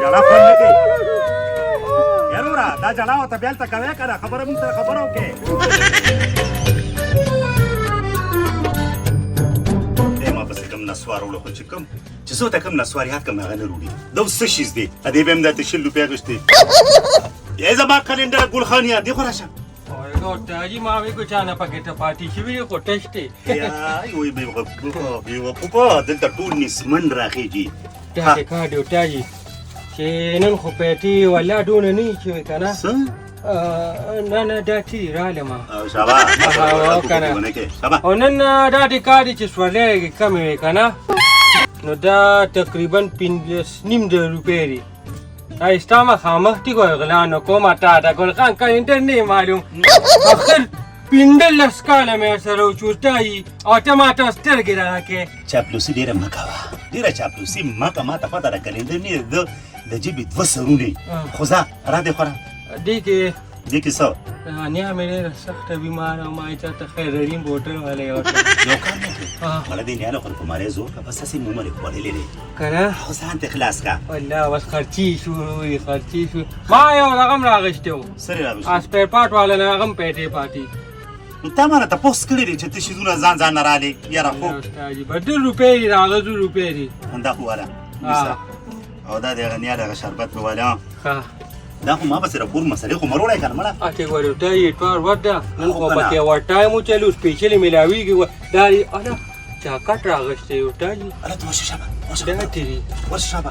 جړه خوند نه کوي یاره وره دا جړه ورته بیا هلته کوې که نه خبره مونږ سره خبره وکړې دی ما پسې کوم نسوار وړه خو چې کوم چې څو ته کوم نسوار یاد کړم هغه نه روړي دا اوس څه شیز دی ادې به هم درته 100 روپۍ اخیستې یا زما کلنډر ګلخان یاد دی خو راشه تاجی ماوی کو چانه پکې ته پاتې شوي خو ټسټ دی وای بیوقوفه دلته ټول نسمن راخېږي تاجی کاډیو تاجی چې نن خو پیټي ولا دونه نه چې کنه څه نه دا چې رالما شابه او نن دا د کاډي چې سوالې کمې کنه نو دا تقریبا 15.5 روپۍ دی ایستا ما خامخ تی کوئی غلانو کو ماتا دا گل خان کا انٹر نہیں معلوم آخر پندل لسکاله مې سره وچورتایي او ټماټر سترګې راکې چاپلوسي ډېره مه کوه ډېره چاپلوسي مه کوه ما ته پته ده کلندر نه د جیبې 2 سرونه خو ځه را دې خوره دې کې څه نیا مې ډېره سخته بیماره وه ما یې چاته خیررین بوټل والی یو کار نه کړې مله دې نیا نه خو په مارې زور کړه بس هسې مومه دې خوړلې دی که نه خو ځان ته خلاص کړه والله بس خرچي شو ما یو هغه هم راغشتی و سرې راغشتی سپیر پارټ والا نه هغه هم پیټې پاتې نو تا ما نه تپوس کړی دی چې ته شیزونه ځان نه رالې یاره خو استادجي به 2 روپۍ دي د هغه 2 روپۍ دي همدا خو واله او دا د هغه نیا دغه شربت مې واله ښه دا خو ما پسې راپور مسلې خو مه روړی که نه مړه اته ګورې ته یې ټوار وده نن خو پکې ور ټایم وچلو سپېشلې میلاویږي دا اله چاکټ راغشتی و ټاجي اله ته ورشه شابه دا تیري ورشه شابه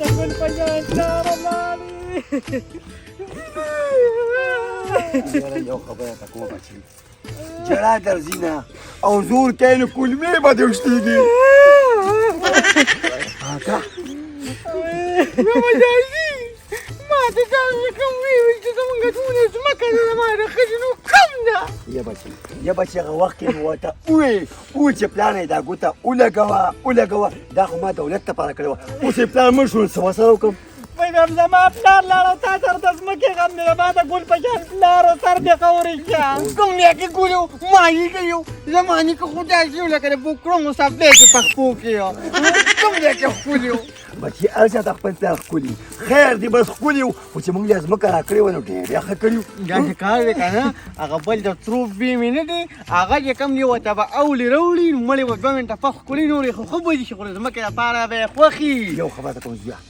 د ګل په جان لاره لاړې یو خبره ته کومه بچي جړه درځي نه او زور کوي نو کلمې به دې وشتېږي ماما جانجي ما ته تاسو کوم ویل چې زمونږ ټوله ځمکه د ما د ښځینو کم ده یا بچي هغه وخت کې مې ورته وویل چې پلان یې دا ګوته ولګوه دا خو ما دولت لپاره کړې وه اوس یې پلان مړ شو څه وسره وکړم غم زما پلار لاړو تا سره د ځمکې غم دی ما د ګل په شان پلارو سر دې خورېږه کوم نیکه ګل یو ماهي که یو زما نیکه خو داسې یو لکه د بوکړو مسافرۍ کې پخپو کې یو کوم نیکه ښکلي یو بچي هر چاته خپل پلار ښکلي خیر دی بس ښکلي وو خو چې موږ یې ځمکه راکړې وه نو ډېر یې ښه کړي داسې کار دی که نه هغه بل د تروف بیمې نه دی هغه چې کوم دی ورته به اولې راوړي مړې به 2 منټه پخ کړي نورې خو ښه به دي چې خو د ځمکې لپاره به یې خوښي یو خبره ته کوم زویه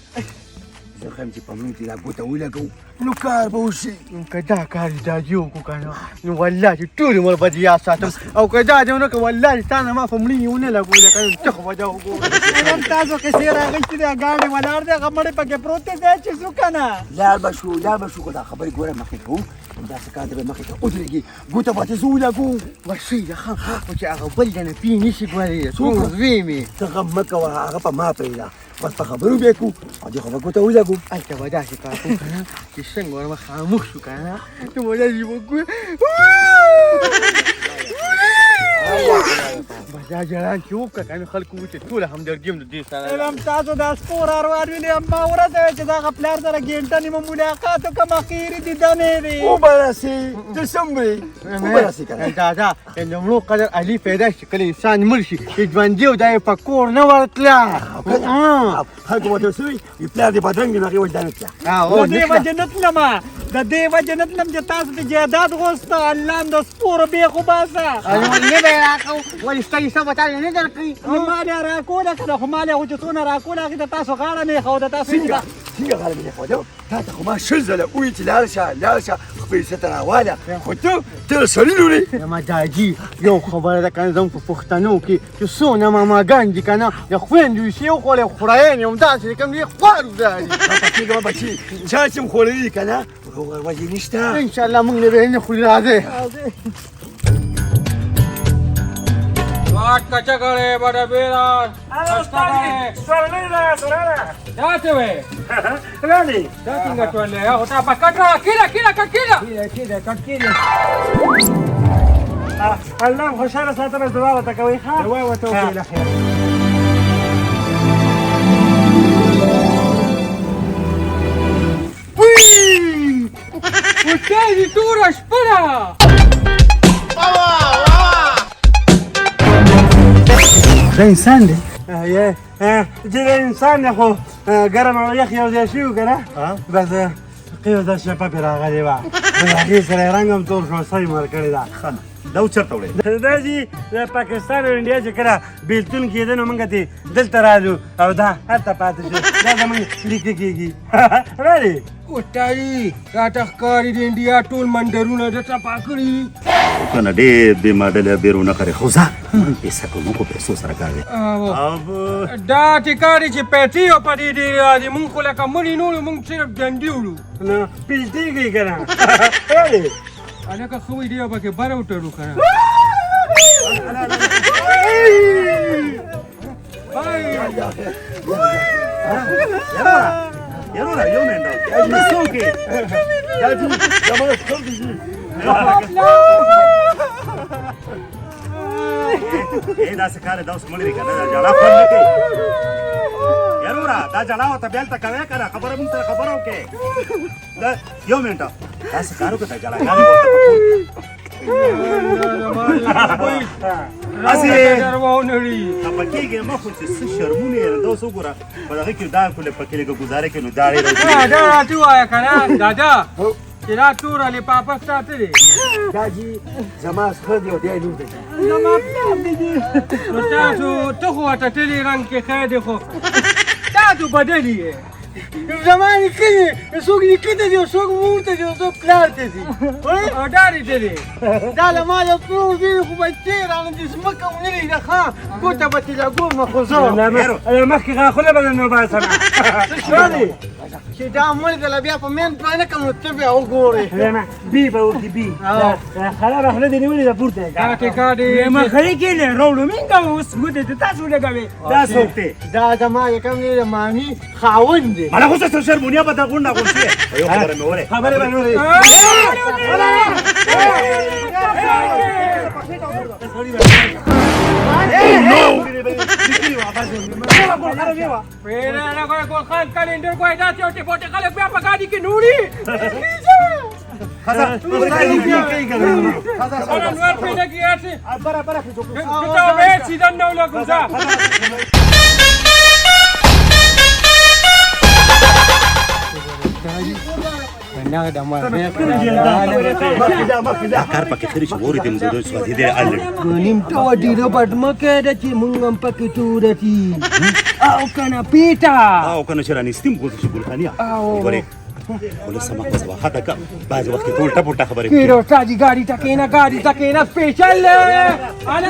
زه ښیم چې په موږ کې دا ګوته ولګوو نو کار به وشي که دا کار یې دا جوړ کړو که نه نو والله چې ټول عمر به دې یاد ساتم او که دا دې ونه کړه والله چې تا نه ما په مړي ونه لګولې که ته خو به دا وګورې تاسو کیسې راغېستې دی ګاډې ولاړ دی هغه مړی پکې پروت دی ځای چې ځو که نه لاړ به شو خو دا خبرې ګوره مخکې کوو داسې کار ته به مخکې ته ودرېږي ګوته به دې زه ولګوم وشي ده ښه خو چې هغه بل دی نه پی نه شي ګورې څوک زوی مې ته غم مه کوه هغه په ما پرېږده بس په خبرو بیا کوو او دې خو به ګوته ولګوم هلته به داسې کار کوو که نه چې څنګه ورمه خاموش شو که نه نو به داسې وکړو بس دا جړان چې وکړه که نه خلکو و چې ټوله همدردي هم د دې سره علم تاسو دا سپور اروان ویلې ما ورځ چې دغه پلار سره ګینټه نیمه ملاقات وکړم اخري دیدنې دی وبرسې ته سمبرې وبرسې که نه دا د لومړو قدر علي پیدا شي کله انسان مړ شي چې ژوندي و دا یې په کور نه ورتله خلکو ورته څه وایي پلار دې بدرنګ دی نو هغې وایي دا نه تله د دې وجه نه تلمه د دې وجه نه تلم چې تاسو د جایداد غوښته الله د سپورو بیخ وباسه نه به یې راکړو ولې ستا حساب به تا نه درکړي ما دې راکوله که نه خو ما دې خو چې څونه راکوله هغې ته تاسو غاړه نه ایښوده تاسو څنګه غاړه مې ایښوده تا ته خو ما 6 ځله وویل چې لاړ شه خپل عزت راواله خو ته سړي لورې زما داجي یو خبره ده که نه زموږ په پښتنو کې چې څونه ماماګان دي که نه د خویندو یې وخوړې خورایان یې همداسې کوم دي خوارو دي پکېږه بچي چا چې م خوړلي که نه وجې نشته انشاءالله موږ نه به یې نه خوري راځئ واټ کچه کړې بډه بیره داسې وې دا څنګه ټولې هغه تا په کټ را کېده کټ کېده الله خوشحاله ساتنه دعا ورته کوئ ښه دعا ورته وکړئ له خیره وچای دي توره شپه ده دا انسان دی چې انسان دی خو ګرم او یخ یو ځای شوي وو که نه بس قیو دا شپه پرې راغلې وه د هغې سره یې رنګ هم تور شو سوی مړ کړې ده دا و چېرته وړې دا چې د پاکستان او انډیا چې کله بېلتون کېده نو موږ ته دلته رالو او دا هلته پاتې شو دا زموږ لیکه کېږي ولې وټاري راته ښکاري د انډیا ټول منډرونه د ټپا کړي که نه ډېر بې ماډله بیرونه کړې خو ځه پیسه کوو په پیسو سره کار دی دا ټکاري چې پیسې او په دې ډېرې دي مونږ خو لکه مړي نولو مونږ صرف ډنډي وړو نو پیلتېږي که نه ولې هلکه ښه وي دی او پکې بره وټړو که نه یارونه یو منډه څوک یې دا چې زما څوک دي داسې کار دا اوس مړ دی که نه دا جړا خوند نه کوي یارونه دا جړا ورته بیا هلته کوې که نه خبره مونږ سره خبره وکړې دا یو منټه داسې کار وکړه دا جړاګانې به ورته خفه کېږې مه خو چې څه شرمونه یې دا اوس وګوره په دغه کې دا خو پکې لږه ګزاره کوي نو داړې دا راته ووایه که نه دادا چې دا توره لفافه ستا څه دی دا جي زما څخه دی او دی لور دی زما پلار دی نو تاسو ته خو ورته تلې رنګ کې خیر دی خو تاسو بدلي یې زما نیکه دی څوک نیکه ته دی څوک مور ته دی څوک پلار ته دی او ډارې ته دی دا له ما د پلور دی خو بچې رانه د ځمکه ونري ده ښه ګوته به ترې لګوم خو زه مخکې غاښونه به درنه وباسم ولې چې دا ملک له بیا په مین پای نه کوم نو ته بیا وګورې بي به وکړي بي خرابه خوله دې نیولې ده پورته دا ټکا دی مخري کې نه راوړو مینګه اوس ګوتې ته تاسو لګوي دا څوک دی دا زما یکم دی د مامي خاوند دی مله خو څه شرمونیا به دا غونډه غونډې یو خبره مې وره خبرې به نورې ګل خان کلندر کوی داسې یو ټپوټې خلک بیا په ګاډي کې نوړي نور پیدا کیږي برابر ته به سیدن نو لګو ځه دا کار پکې خري چې ووري دې مزه دوی سوادي دې الډ نیم ټو ډیره پټمه کېده چې مونږ هم پکې تورتي او کنه پیټا او کنه چې راني ستیم ګوت چې ګلخانیا وره ولې سما سما خاطر کا بعض وخت ټول ټپوټه خبره پیرو تاجي ګاډي تکې نه سپیشل انا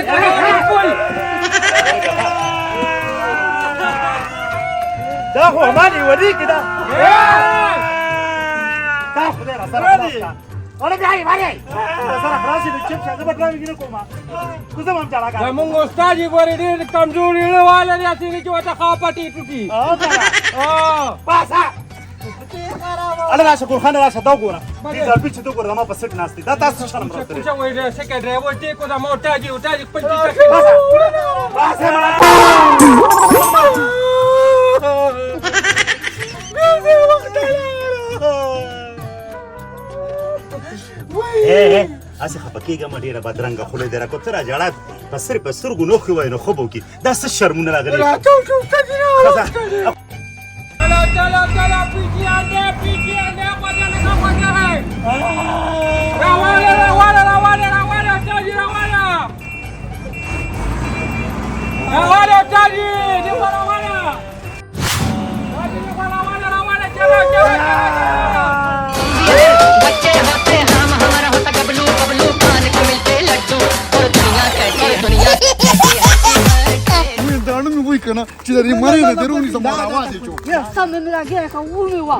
ټول دا خو مالي ودی کده دا خدای را سره ولا بیا مالي سره خلاصې د چپ څنګه بټراوي کې کومه کوزه مم چلا کا زمونږ استاد یې ګورې ډېر کمزوري نه واله دی چې ورته خوا پټې ټوټي پاسه اله راشه ګلخانه راشه دا وګوره دې ځل پیچ ته وګوره ما په سټ ناست دا تاسو شرم راته څه وایي دا سکه ډرایور ټیک کو دا موټاجي خپل دې پاسه اسې خفه کېږم ډېره بدرنګه خوله دې راکړو ته را جړه په سترګو نوښې وایي نو خوب وکړي دا څه شرمونه راغلي चलो पीछे आने पता लगा पता है रवाना चाची रवाना चाची देखो रवाना चलो बच्चे होते हम हमारा होता गबलू गबलू खाने को मिलते लड्डू और दुनिया कहती दुनिया دانو مې وای کنه چې د ریماري نه درونی زما आवाज چو سمې مې راګه کا ومه وا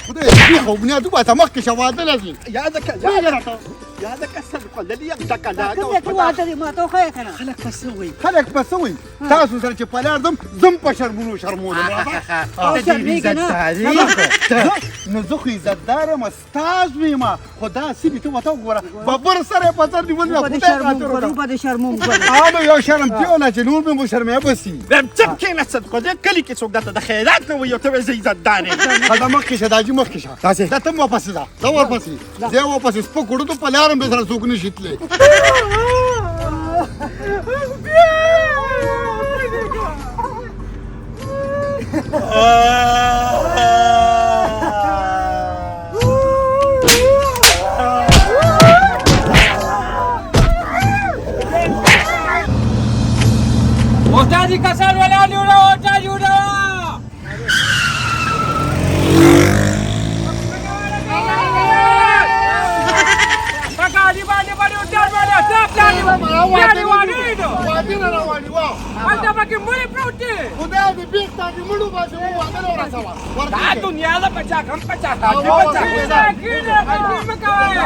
خدای دې خو بنیا دوه تمخ کې شواده لازم یادك الصدق الذي يقدك لا ته ته واده ما ته خو کنه خلک پسوي تاسو سره چې پلار زم په شرمونو شرمونه نو زه خو عزتدار یم استاد ویم خدا سیبي ته وته وګوره ببر سره پاتر دی ولې په شرموم آنو یو شرم دیونه چې نور مې مو شرمې بسي بمتك كاين الصدق ديال كلي كيسوق داتا خيراتنا ويا تبع زي زداني هذا مخکې شه دا جی مخکې شه تاسو دا تم واپس دا واپس زه واپس سپکړو ته پلارم به سره څوک نشیتلې Ustaz kasar wala ni udah Ustaz udah. Kakak di mana Ustaz mana? Siap di mana itu? Wadina na wani wao. Anda pakai muli putih. Kuda di bista di mulu ba su wadina ora sawa. Dah dunia lah pecah kan pecah. Kita Kita makawai.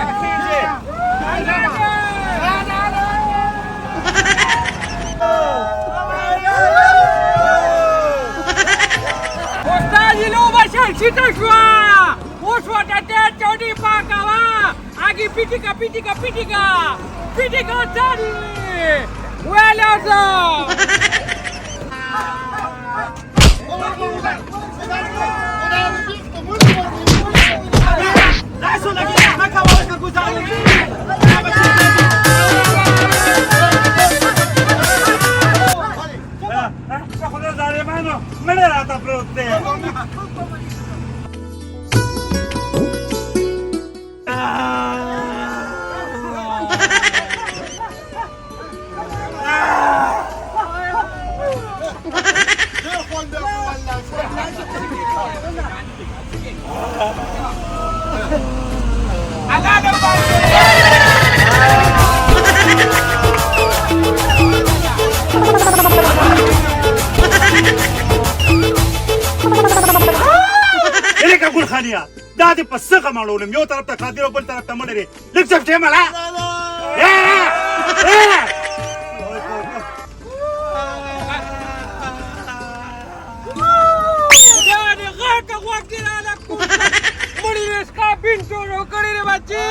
Ustaz ini ubah cerita semua. Uswa tete jodi pakawa. Agi pitika tadi. Well done. Langsung lagi nak kawal ke gudang ini. Coge dalle mano, me l'hai data pronte. Ini kagul khania. Dah di pasca malu ni. Yo taraf tak khadir open taraf tak mana ni. Lekcap cem malah. Jadi kata wakil anakku. Murilis kapin solo kari ni baci.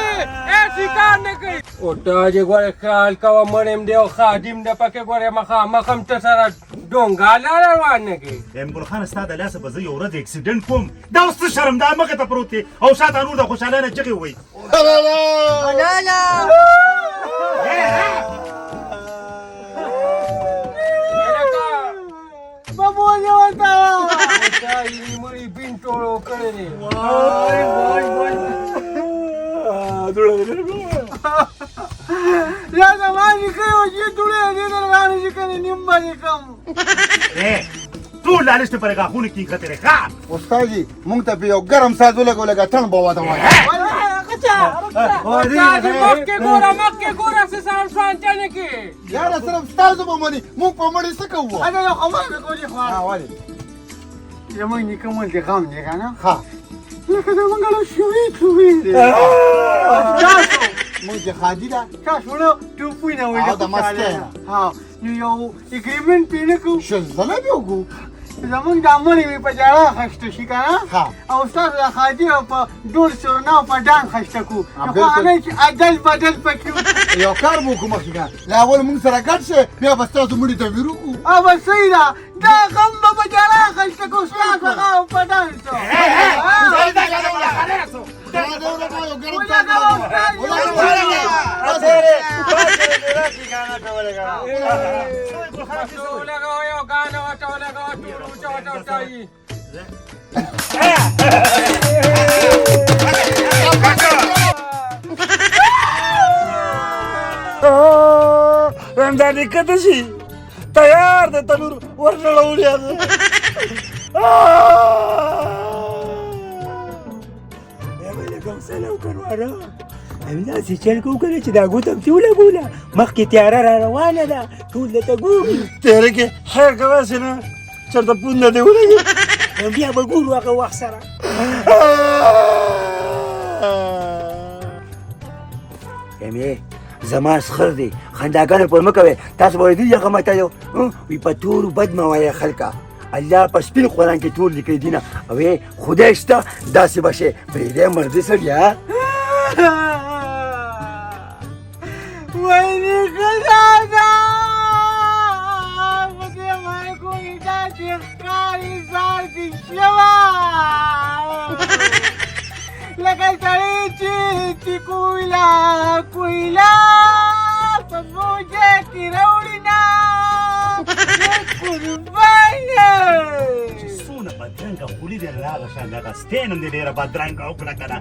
Sikan negeri. Oda je gua khal kawa manem dia khadim dia pakai gua makam tersarat donggala lawan negeri. Embul khan استاد لاس بزي يورد اكسيدنت کوم دا اوس شرم دا مګه ته پروتي او شاته نور د خوشاله چغي وي لا لا Babunya wantara. Oda ini muri bintoro kari ni. Ya zamani kai waje dure ne da rani shi kan nimba ne kam. ټول لالشته پرګه خونه کی خطر ښه استاد جی مونږ ته په یو ګرم ساز ولګولګه تن بوا ته وای. Makke gora se sal santane ki. یاره صرف ستاسو په منی مونږ په مړی څه کوو؟ Ada yo khamar ko ji khwa. ولی Zaman ni kamu de kam ne kana. ها Laka da mangalo shuwi. Taso. مونږ چې خاجی دا Taso no tu puina we دا ماسکه Ha, ni yo agreement pine ko. شزله بیوګو زمونږ د امنې مې په جړه خشته شي که نه ها. او ستاسو د خادي او په ډول سرنا په ډان خشته کو ها، خو بلکل. هغه چې عدل بدل پکې وو. یو کار مو کوم مخکې لا اول مونږ سره ګډ شي بیا به ستاسو مړي ته ویرو کو او بس صحیح ده دا غم به په جړه خشته کو ستاسو هغه په ډان شو رمضان کته شي تیار د تنور ورنړولې وعلیکم سلام کروانه همدا چې چل کو کړی چې دا ګوتم تی ولګوله مخکې تیاره را روانه ده ټول درته ګوري تیرې کې خیر کوه چې نه چېرته پونده دې ولګي بیا به ګورو هغه وخت سره یمې زما سخر دی خنداګانې پر مه کوئ تاسو به وایي هغه ماته یو وي په تورو بد مه وایه خلکه الله په سپین قرآن کې ټول لیکلی دي نه او خدای شته داسې به شي پرېږدی مردي سړیه ویني ښځه ده په دې مرګونې داسې ښکاري ځان کې شوه لکه سړی چې کویلا په بوجه کې راوړي نه قربانه څونه بدرنګه خولي دې راغله شان دغه ستین هم دې ډېره بدرنګه وکړه که نه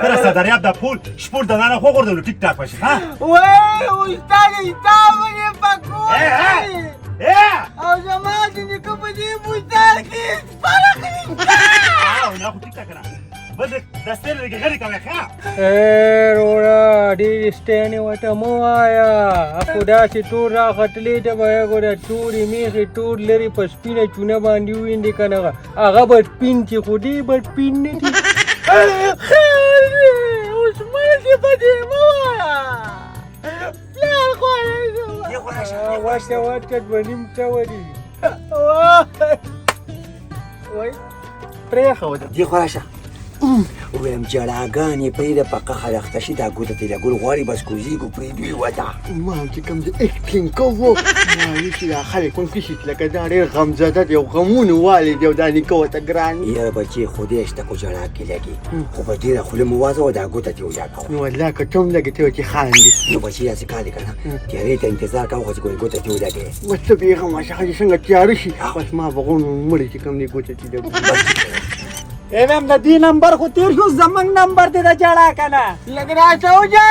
ته راسه دریاب د پول شپور د دانه وغورځولو ټیک ټاک وشي ها وای استاد تا مې پکوي او زما د نیکه په دې بوتل کې فرق نشته نه خو ټیک ټاک نه بس د ستین لږې غلي کوې ښه وروره ډېرې ستنې ورته مه وایه خو داسې تور راختلی ته به یې ګوره تورې میخې ټول لرې په سپینه چونه باندې ووینځې که نه هغه به سپین چې خو دې به سپین نه دي اوس مرسې په دې مه وایه پلار ورته ورته دوه نیم سوه دي وای پرېښوده دې خوا راشه ویم جړاګانې پرېږده په قهر اخته شي دا ګوته ترې لګول غواړي بس کوزیږو پرېږدي وته ما چې کوم د اکټینګ کوو ما ویل چې دا خلک کوم کشي لکه دا ډېر غمزده دی او غمونه والي دی او دا نیکه ورته ګران وي یاره بچې خدای شته خو جړا کې لګي خو په ډېره خوله مو واځوه دا ګوته ترې وجا کوه نو والله که ته هم لګې ته چې خاندي نو بچې داسې کار دی که نه تیارې ته انتظار کوه خو چې ګوته ترې ولګوې بس ته بېغمه شه چې څنګه تیاره شي بس ما به غونو مړی چې کوم دی ګوته چې دی एवं नदी नंबर को तीर शू जमंग नंबर दे जड़ा कना लग रहा है हो जा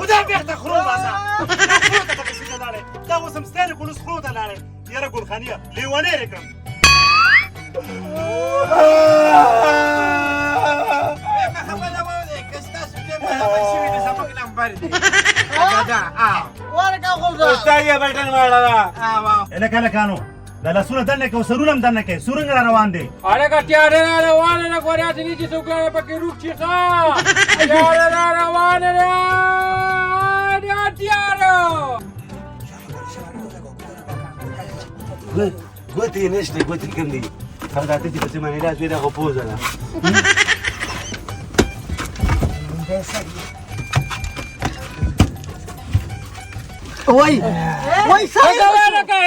ودا بيخت خروج باسا دا وسم ستاني كل سخروط على يا رجل خانيه ليواني ركم انا كانوا لا سوره دنك وسرولم دنك سورنګ روان دي هلکه تیاره را روانه ده ګورې هسې نه چې څوک پکې روک شي ښه تیاره را روانه ده دا تیاره ګوتې یې نشته ګوتې کوم دي هغه دا ته چې پسې باندې لاس وي دا خو پوزه ده وای وای ساري هلکه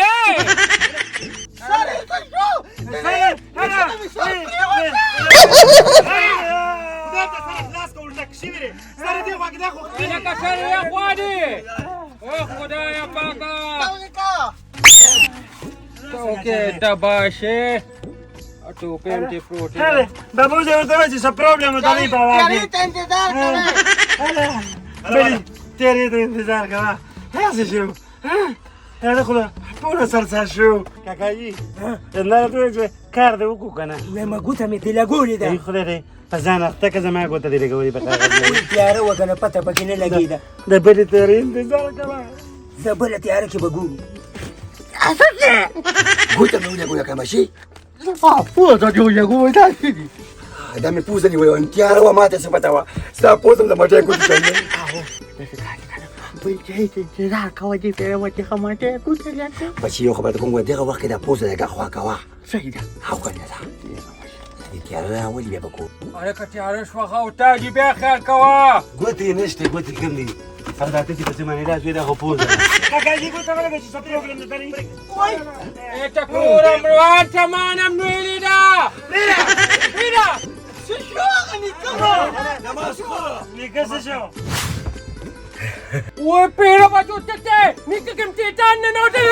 ساري هلکه سر یې غواړي خدایه پاکه اوکې تباشه ټوپې هم دې پروت بابو زه ورته وایم چې څه پروبلم ده دی په واقع بلې تیرې ته انتظار کوه هسې شو هغه خو ټوله سرسر شو کاکاجي نه راته وایي چې کار دې وکړو که نه وایم ګوته مې ترې لګولې ده ای خدای دې په ځان اخته که زما ګوته دې لګولې په کاغذ تیاره وه که نه پته پکې نه لګېده د بلې تیرې انتظار کوه زه بله تیاره کې به ګورو ګوته مې ولګوله که ماشي پوزه دې ولګوي داسې دي دا مې پوزه نیولې وه تیاره وه ما ته څه پته وه ستا پوزه م د مټۍ ګوتې شوې بل چې انتظار کوه دې پرې وتې ښه مټۍ ګوته لکه بچي یو خبره ته کوم دغه وخت کې دا پوزه لږه خوا کوه صحیح ده او که نه ده دې تیاره راولي بیا به کوو هلکه تیاره شوه ښه او تا دې بیا خیال کوه ګوتې یې نشته ګوتې کوم دي هغه دا ته چې پسې باندې لاس وي دا خو پوزه ده کاکاجي ګوته ولګوي چې څه پروبلم ده درې ته کورم روان تمانم نویلی ده میره نیکه څه شو وای پیره بچو تته نیکه کم تیتان ننوتل